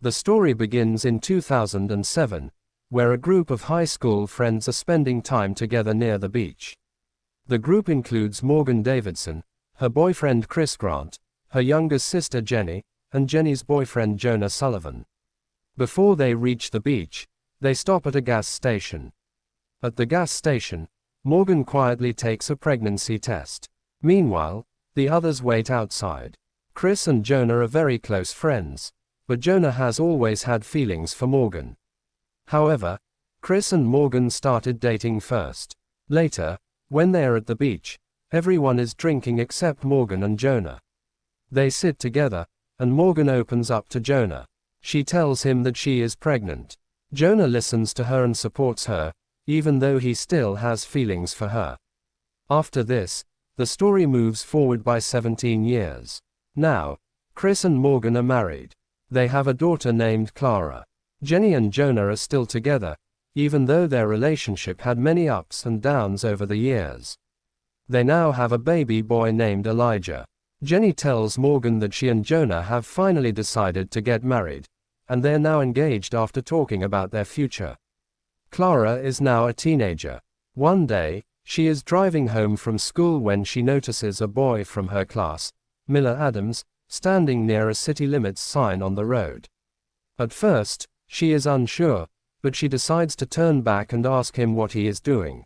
The story begins in 2007, where a group of high school friends are spending time together near the beach. The group includes Morgan Davidson, her boyfriend Chris Grant, her younger sister Jenny, and Jenny's boyfriend Jonah Sullivan. Before they reach the beach, they stop at a gas station. At the gas station, Morgan quietly takes a pregnancy test. Meanwhile, the others wait outside. Chris and Jonah are very close friends, but Jonah has always had feelings for Morgan. However, Chris and Morgan started dating first. Later, when they are at the beach, everyone is drinking except Morgan and Jonah. They sit together, and Morgan opens up to Jonah. She tells him that she is pregnant. Jonah listens to her and supports her, even though he still has feelings for her. After this, the story moves forward by 17 years. Now, Chris and Morgan are married. They have a daughter named Clara. Jenny and Jonah are still together, even though their relationship had many ups and downs over the years. They now have a baby boy named Elijah. Jenny tells Morgan that she and Jonah have finally decided to get married, and they're now engaged after talking about their future. Clara is now a teenager. One day, she is driving home from school when she notices a boy from her class, Miller Adams, standing near a city limits sign on the road. At first, she is unsure, but she decides to turn back and ask him what he is doing.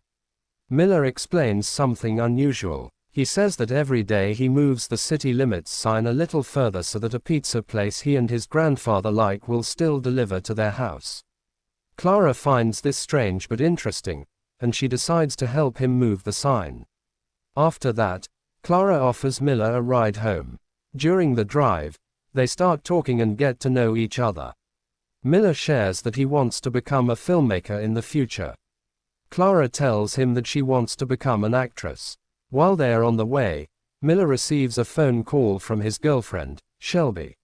Miller explains something unusual. He says that every day he moves the city limits sign a little further so that a pizza place he and his grandfather like will still deliver to their house. Clara finds this strange but interesting, and she decides to help him move the sign. After that, Clara offers Miller a ride home. During the drive, they start talking and get to know each other. Miller shares that he wants to become a filmmaker in the future. Clara tells him that she wants to become an actress. While they are on the way, Miller receives a phone call from his girlfriend, Shelby.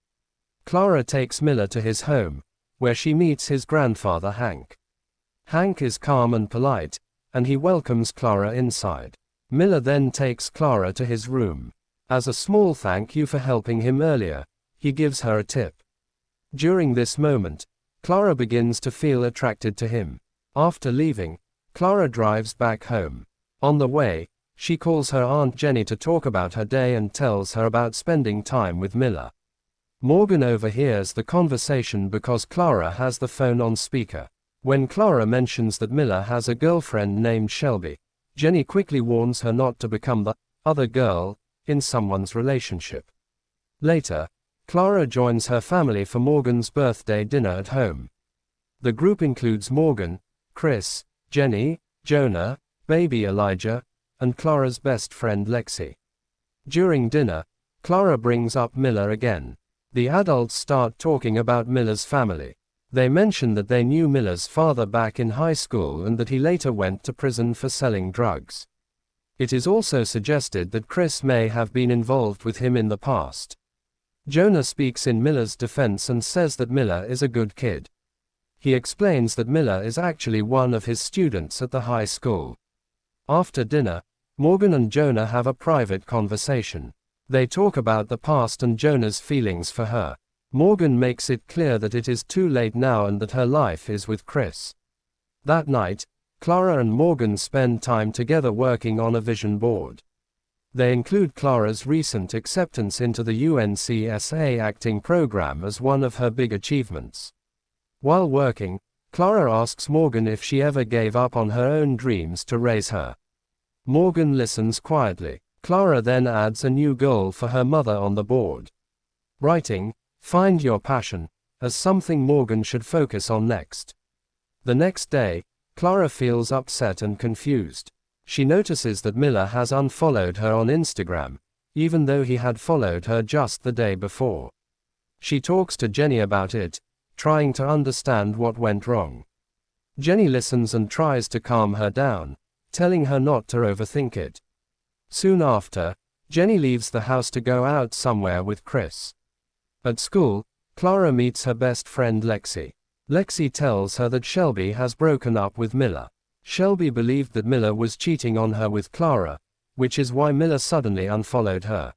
Clara takes Miller to his home, where she meets his grandfather Hank. Hank is calm and polite, and he welcomes Clara inside. Miller then takes Clara to his room. As a small thank you for helping him earlier, he gives her a tip. During this moment, Clara begins to feel attracted to him. After leaving, Clara drives back home. On the way, she calls her Aunt Jenny to talk about her day and tells her about spending time with Miller. Morgan overhears the conversation because Clara has the phone on speaker. When Clara mentions that Miller has a girlfriend named Shelby, Jenny quickly warns her not to become the other girl in someone's relationship. Later, Clara joins her family for Morgan's birthday dinner at home. The group includes Morgan, Chris, Jenny, Jonah, baby Elijah, and Clara's best friend Lexi. During dinner, Clara brings up Miller again. The adults start talking about Miller's family. They mention that they knew Miller's father back in high school and that he later went to prison for selling drugs. It is also suggested that Chris may have been involved with him in the past. Jonah speaks in Miller's defense and says that Miller is a good kid. He explains that Miller is actually one of his students at the high school. After dinner, Morgan and Jonah have a private conversation. They talk about the past and Jonah's feelings for her. Morgan makes it clear that it is too late now and that her life is with Chris. That night, Clara and Morgan spend time together working on a vision board. They include Clara's recent acceptance into the UNCSA acting program as one of her big achievements. While working, Clara asks Morgan if she ever gave up on her own dreams to raise her. Morgan listens quietly. Clara then adds a new goal for her mother on the board. Writing, find your passion, as something Morgan should focus on next. The next day, Clara feels upset and confused. She notices that Miller has unfollowed her on Instagram, even though he had followed her just the day before. She talks to Jenny about it, trying to understand what went wrong. Jenny listens and tries to calm her down, telling her not to overthink it. Soon after, Jenny leaves the house to go out somewhere with Chris. At school, Clara meets her best friend Lexi. Lexi tells her that Shelby has broken up with Miller. Shelby believed that Miller was cheating on her with Clara, which is why Miller suddenly unfollowed her.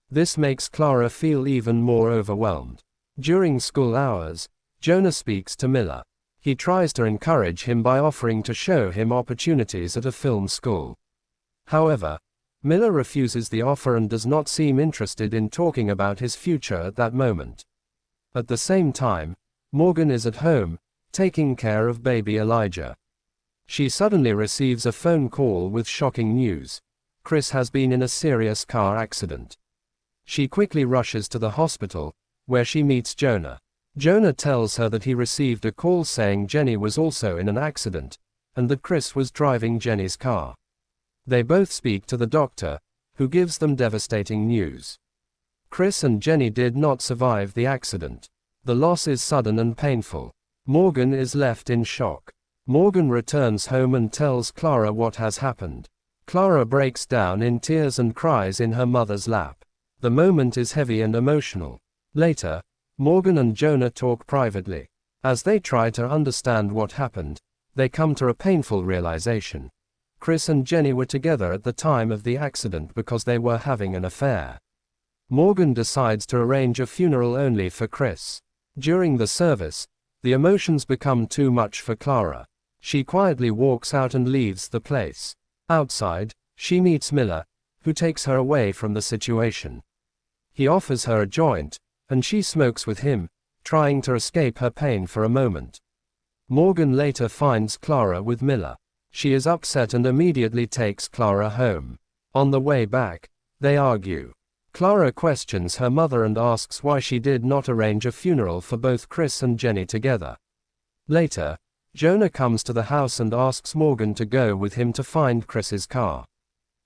This makes Clara feel even more overwhelmed. During school hours, Jonah speaks to Miller. He tries to encourage him by offering to show him opportunities at a film school. However, Miller refuses the offer and does not seem interested in talking about his future at that moment. At the same time, Morgan is at home, taking care of baby Elijah. She suddenly receives a phone call with shocking news. Chris has been in a serious car accident. She quickly rushes to the hospital, where she meets Jonah. Jonah tells her that he received a call saying Jenny was also in an accident, and that Chris was driving Jenny's car. They both speak to the doctor, who gives them devastating news. Chris and Jenny did not survive the accident. The loss is sudden and painful. Morgan is left in shock. Morgan returns home and tells Clara what has happened. Clara breaks down in tears and cries in her mother's lap. The moment is heavy and emotional. Later, Morgan and Jonah talk privately. As they try to understand what happened, they come to a painful realization. Chris and Jenny were together at the time of the accident because they were having an affair. Morgan decides to arrange a funeral only for Chris. During the service, the emotions become too much for Clara. She quietly walks out and leaves the place. Outside, she meets Miller, who takes her away from the situation. He offers her a joint, and she smokes with him, trying to escape her pain for a moment. Morgan later finds Clara with Miller. She is upset and immediately takes Clara home. On the way back, they argue. Clara questions her mother and asks why she did not arrange a funeral for both Chris and Jenny together. Later, Jonah comes to the house and asks Morgan to go with him to find Chris's car.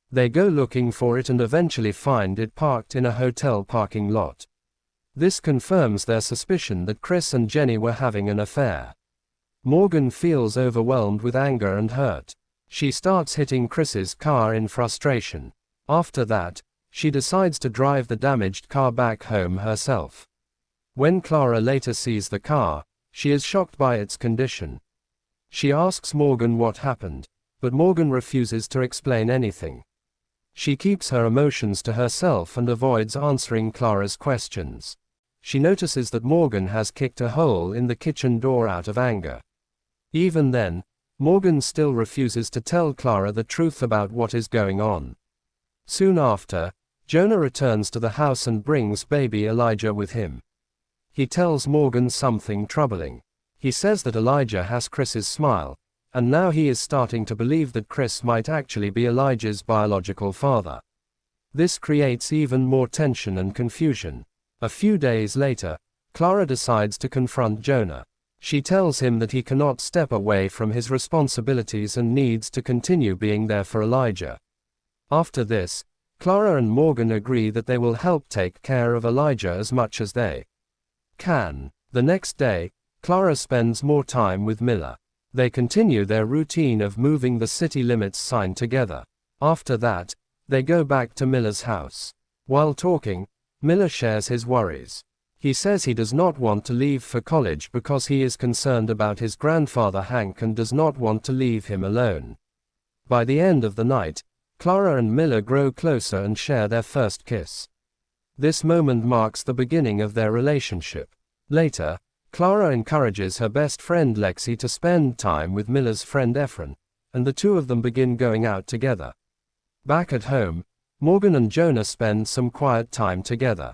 They go looking for it and eventually find it parked in a hotel parking lot. This confirms their suspicion that Chris and Jenny were having an affair. Morgan feels overwhelmed with anger and hurt. She starts hitting Chris's car in frustration. After that, she decides to drive the damaged car back home herself. When Clara later sees the car, she is shocked by its condition. She asks Morgan what happened, but Morgan refuses to explain anything. She keeps her emotions to herself and avoids answering Clara's questions. She notices that Morgan has kicked a hole in the kitchen door out of anger. Even then, Morgan still refuses to tell Clara the truth about what is going on. Soon after, Jonah returns to the house and brings baby Elijah with him. He tells Morgan something troubling. He says that Elijah has Chris's smile, and now he is starting to believe that Chris might actually be Elijah's biological father. This creates even more tension and confusion. A few days later, Clara decides to confront Jonah. She tells him that he cannot step away from his responsibilities and needs to continue being there for Elijah. After this, Clara and Morgan agree that they will help take care of Elijah as much as they can. The next day, Clara spends more time with Miller. They continue their routine of moving the city limits sign together. After that, they go back to Miller's house. While talking, Miller shares his worries. He says he does not want to leave for college because he is concerned about his grandfather Hank and does not want to leave him alone. By the end of the night, Clara and Miller grow closer and share their first kiss. This moment marks the beginning of their relationship. Later, Clara encourages her best friend Lexi to spend time with Miller's friend Efren, and the two of them begin going out together. Back at home, Morgan and Jonah spend some quiet time together.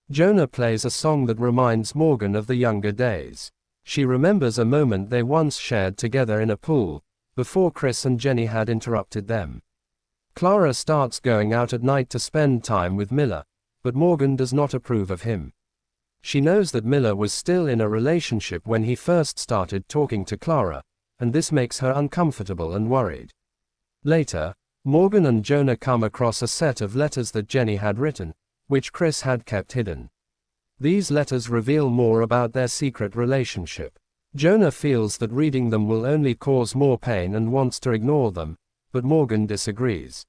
Jonah plays a song that reminds Morgan of the younger days. She remembers a moment they once shared together in a pool, before Chris and Jenny had interrupted them. Clara starts going out at night to spend time with Miller, but Morgan does not approve of him. She knows that Miller was still in a relationship when he first started talking to Clara, and this makes her uncomfortable and worried. Later, Morgan and Jonah come across a set of letters that Jenny had written, which Chris had kept hidden. These letters reveal more about their secret relationship. Jonah feels that reading them will only cause more pain and wants to ignore them, but Morgan disagrees.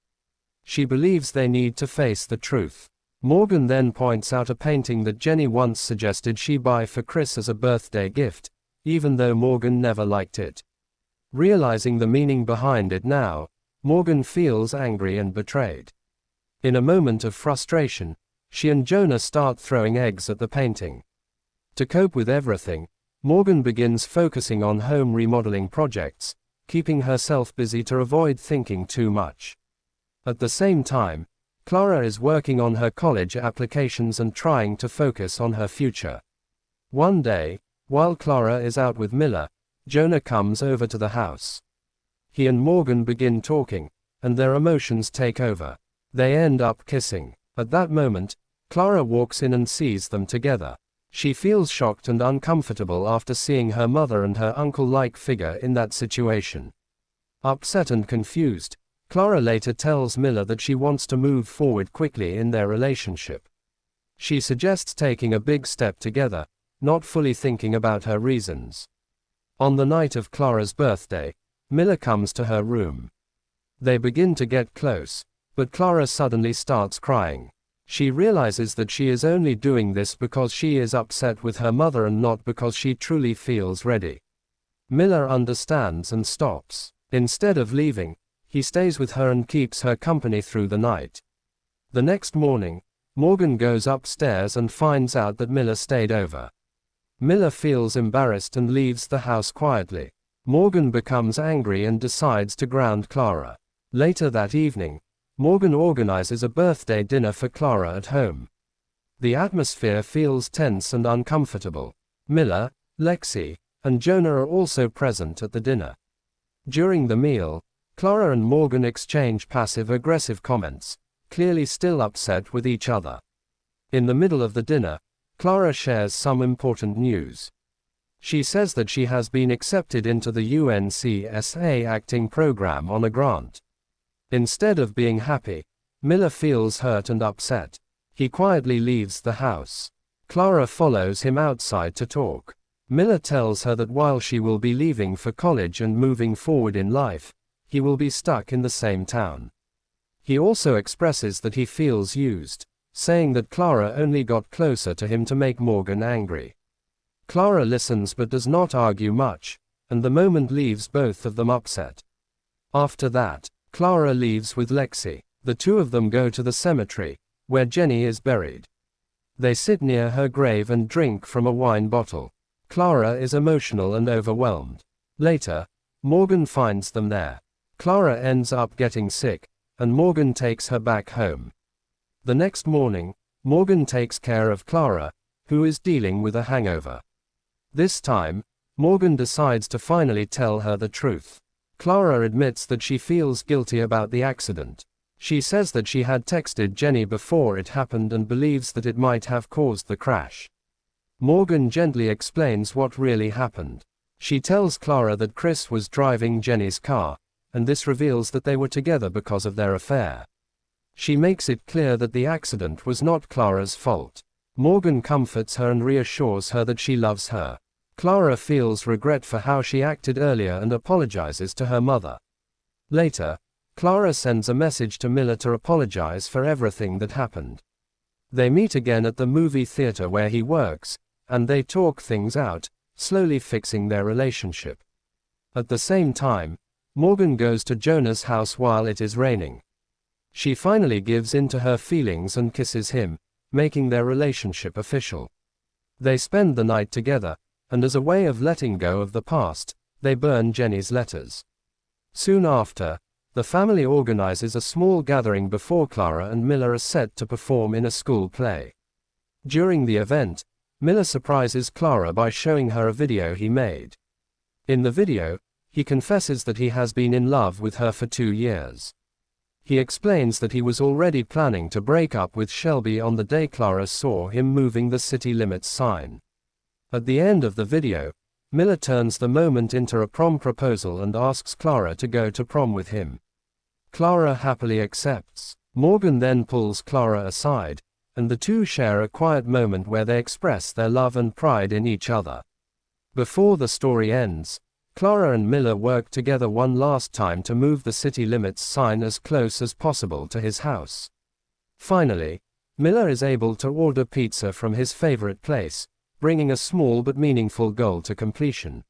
She believes they need to face the truth. Morgan then points out a painting that Jenny once suggested she buy for Chris as a birthday gift, even though Morgan never liked it. Realizing the meaning behind it now, Morgan feels angry and betrayed. In a moment of frustration, she and Jonah start throwing eggs at the painting. To cope with everything, Morgan begins focusing on home remodeling projects, keeping herself busy to avoid thinking too much. At the same time, Clara is working on her college applications and trying to focus on her future. One day, while Clara is out with Miller, Jonah comes over to the house. He and Morgan begin talking, and their emotions take over. They end up kissing. At that moment, Clara walks in and sees them together. She feels shocked and uncomfortable after seeing her mother and her uncle-like figure in that situation. Upset and confused, Clara later tells Miller that she wants to move forward quickly in their relationship. She suggests taking a big step together, not fully thinking about her reasons. On the night of Clara's birthday, Miller comes to her room. They begin to get close, but Clara suddenly starts crying. She realizes that she is only doing this because she is upset with her mother and not because she truly feels ready. Miller understands and stops. Instead of leaving, he stays with her and keeps her company through the night. The next morning, Morgan goes upstairs and finds out that Miller stayed over. Miller feels embarrassed and leaves the house quietly. Morgan becomes angry and decides to ground Clara. Later that evening, Morgan organizes a birthday dinner for Clara at home. The atmosphere feels tense and uncomfortable. Miller, Lexi, and Jonah are also present at the dinner. During the meal, Clara and Morgan exchange passive-aggressive comments, clearly still upset with each other. In the middle of the dinner, Clara shares some important news. She says that she has been accepted into the UNCSA acting program on a grant. Instead of being happy, Miller feels hurt and upset. He quietly leaves the house. Clara follows him outside to talk. Miller tells her that while she will be leaving for college and moving forward in life, he will be stuck in the same town. He also expresses that he feels used, saying that Clara only got closer to him to make Morgan angry. Clara listens but does not argue much, and the moment leaves both of them upset. After that, Clara leaves with Lexi. The two of them go to the cemetery, where Jenny is buried. They sit near her grave and drink from a wine bottle. Clara is emotional and overwhelmed. Later, Morgan finds them there. Clara ends up getting sick, and Morgan takes her back home. The next morning, Morgan takes care of Clara, who is dealing with a hangover. This time, Morgan decides to finally tell her the truth. Clara admits that she feels guilty about the accident. She says that she had texted Jenny before it happened and believes that it might have caused the crash. Morgan gently explains what really happened. She tells Clara that Chris was driving Jenny's car, and this reveals that they were together because of their affair. She makes it clear that the accident was not Clara's fault. Morgan comforts her and reassures her that she loves her. Clara feels regret for how she acted earlier and apologizes to her mother. Later, Clara sends a message to Miller to apologize for everything that happened. They meet again at the movie theater where he works, and they talk things out, slowly fixing their relationship. At the same time, Morgan goes to Jonah's house while it is raining. She finally gives in to her feelings and kisses him, making their relationship official. They spend the night together, and as a way of letting go of the past, they burn Jenny's letters. Soon after, the family organizes a small gathering before Clara and Miller are set to perform in a school play. During the event, Miller surprises Clara by showing her a video he made. In the video, he confesses that he has been in love with her for 2 years. He explains that he was already planning to break up with Shelby on the day Clara saw him moving the city limits sign. At the end of the video, Miller turns the moment into a prom proposal and asks Clara to go to prom with him. Clara happily accepts. Morgan then pulls Clara aside, and the two share a quiet moment where they express their love and pride in each other. Before the story ends, Clara and Miller work together one last time to move the city limits sign as close as possible to his house. Finally, Miller is able to order pizza from his favorite place, bringing a small but meaningful goal to completion.